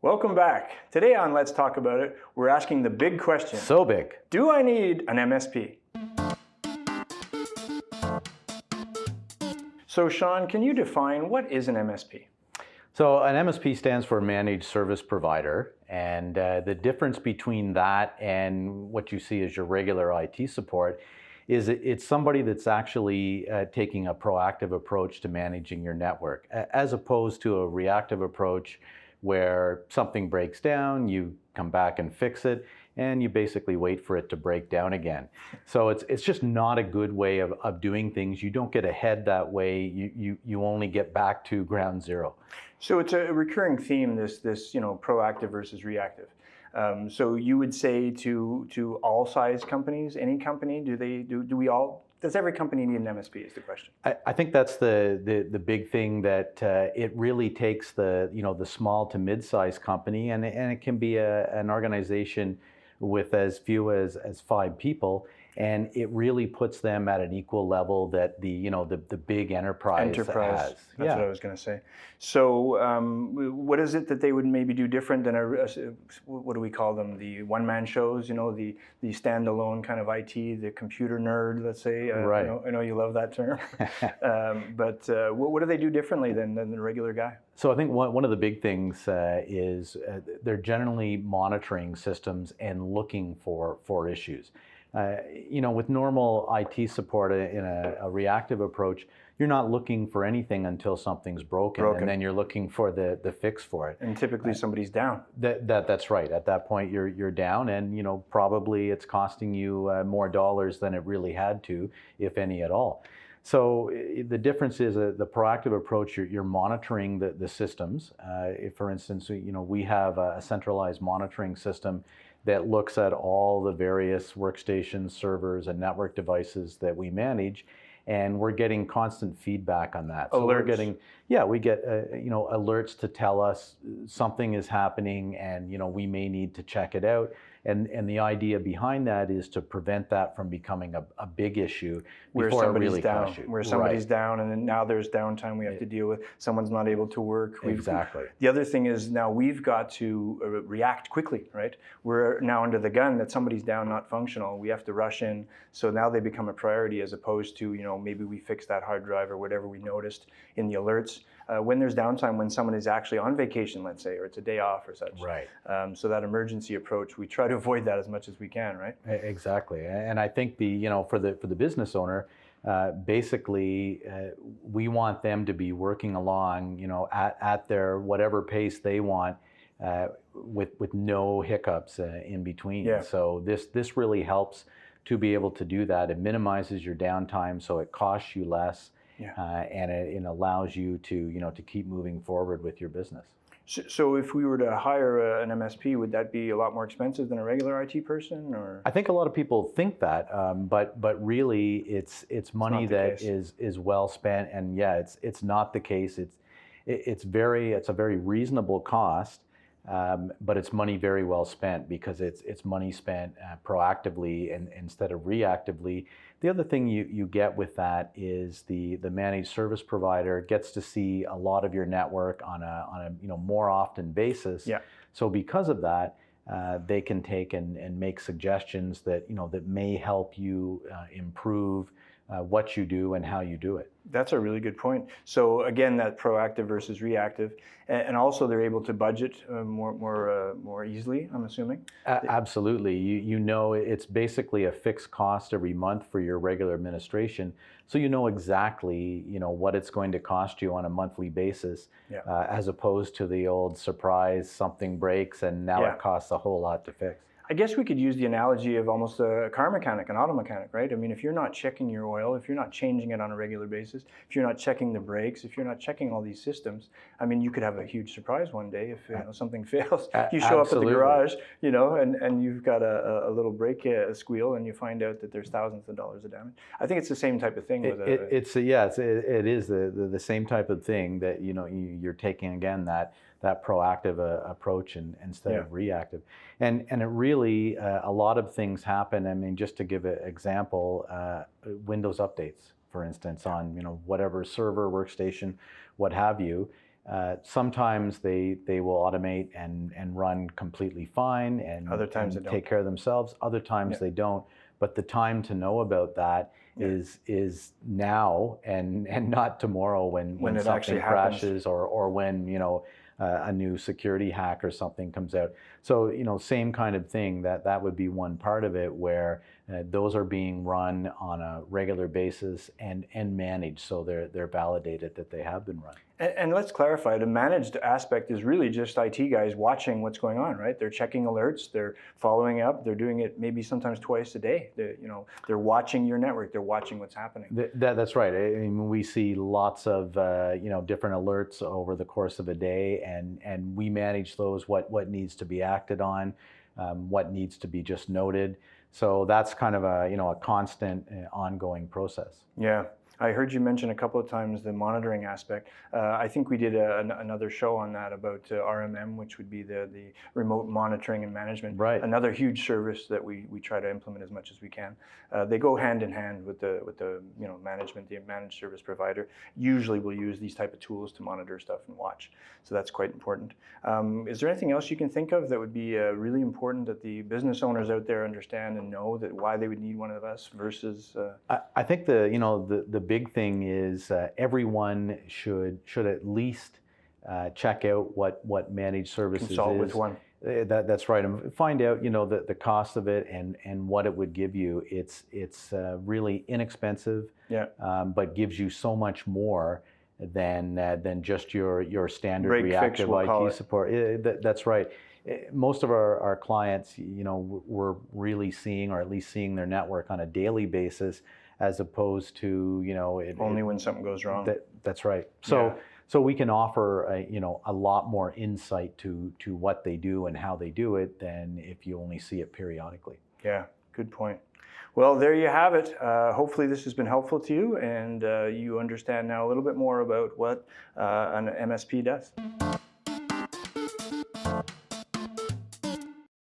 Welcome back. Today on Let's Talk About It, we're asking the big question. So big. Do I need an MSP? So Shawn, can you define what is an MSP? So an MSP stands for Managed Service Provider, and the difference between that and what you see as your regular IT support is it's somebody that's actually taking a proactive approach to managing your network, as opposed to a reactive approach where something breaks down, you come back and fix it, and you basically wait for it to break down again. So it's just not a good way of doing things. You don't get ahead that way. You only get back to ground zero. So it's a recurring theme, this proactive versus reactive. So you would say to all size companies, any company, does every company need an MSP is the question? I think that's the big thing, that it really takes the small to mid-sized company, and it can be an organization with as few as 5 people, and it really puts them at an equal level that the big enterprise has. That's what I was going to say. So what is it that they would maybe do different than what do we call them? The one-man shows, the standalone kind of IT, the computer nerd, let's say. Right. I know you love that term. But what do they do differently than the regular guy? So I think one of the big things is they're generally monitoring systems and looking for issues. With normal IT support in a reactive approach, you're not looking for anything until something's broken. And then you're looking for the fix for it. And typically somebody's down. That's right. At that point, you're down, and probably it's costing you more dollars than it really had to, if any at all. So the difference is the proactive approach. You're monitoring the systems. If, for instance, we have a centralized monitoring system that looks at all the various workstations, servers, and network devices that we manage, and we're getting constant feedback on that. So we get alerts to tell us something is happening, and we may need to check it out. And the idea behind that is to prevent that from becoming a big issue before it really costs you. Where somebody's down, and then now there's downtime we have to deal with. Someone's not able to work. Exactly. The other thing is now we've got to react quickly, right? We're now under the gun that somebody's down, not functional. We have to rush in. So now they become a priority, as opposed to, maybe we fix that hard drive or whatever we noticed in the alerts. When there's downtime, when someone is actually on vacation, let's say, or it's a day off or such. Right. So that emergency approach, we try to avoid that as much as we can, right? Exactly. And I think for the business owner, basically, we want them to be working along, at their whatever pace they want, with no hiccups in between. Yeah. So this really helps to be able to do that. It minimizes your downtime, so it costs you less. Yeah. And it allows you to keep moving forward with your business. So if we were to hire an MSP, would that be a lot more expensive than a regular IT person? Or I think a lot of people think that, but really it's money that is well spent, and it's not the case. It's a very reasonable cost. But it's money very well spent, because it's money spent proactively and instead of reactively. The other thing you get with that is the managed service provider gets to see a lot of your network on a more often basis. Yeah. So because of that, they can take and make suggestions that that may help you improve what you do and how you do it. That's a really good point. So again, that proactive versus reactive, and also they're able to budget more easily, I'm assuming. Absolutely. It's basically a fixed cost every month for your regular administration, so exactly what it's going to cost you on a monthly basis. Yeah. As opposed to the old surprise, something breaks and now it costs a whole lot to fix. I guess we could use the analogy of almost a car mechanic, an auto mechanic, right? I mean, if you're not checking your oil, if you're not changing it on a regular basis, if you're not checking the brakes, if you're not checking all these systems, I mean, you could have a huge surprise one day if something fails. You show up at the garage, and you've got a little brake squeal, and you find out that there's thousands of dollars of damage. I think it's the same type of thing. It is the same type of thing that you're taking again that proactive approach instead of reactive. And it really, a lot of things happen. I mean, just to give an example, Windows updates, for instance, on whatever server, workstation, what have you. Sometimes they will automate and run completely fine and, Other times they don't. take care of themselves. Other times they don't. But the time to know about that is now and not tomorrow when it something actually happens. crashes or when a new security hack or something comes out. So same kind of thing. That would be one part of it where those are being run on a regular basis and managed, so they're validated that they have been run. And let's clarify, the managed aspect is really just IT guys watching what's going on, right? They're checking alerts, they're following up, they're doing it maybe sometimes twice a day. They're watching your network, they're watching what's happening. That's right. I mean, we see lots of different alerts over the course of a day, and we manage those, what needs to be acted on, what needs to be just noted. So that's kind of a constant, ongoing process. Yeah. I heard you mention a couple of times the monitoring aspect. I think we did another show on that about RMM, which would be the remote monitoring and management. Right. Another huge service that we try to implement as much as we can. They go hand in hand with the management, the managed service provider. Usually we'll use these type of tools to monitor stuff and watch. So that's quite important. Is there anything else you can think of that would be really important that the business owners out there understand and know that why they would need one of us versus? I think the big thing is everyone should at least check out what managed services consult is. with one. That's right, and find out the cost of it and what it would give you. It's really inexpensive, but gives you so much more than just your standard reactive IT support. That's right. Most of our clients, we're really seeing, or at least seeing, their network on a daily basis, as opposed to only when something goes wrong. That's right. So we can offer a lot more insight to what they do and how they do it than if you only see it periodically. Yeah, good point. Well, there you have it. Hopefully this has been helpful to you, and you understand now a little bit more about what an MSP does.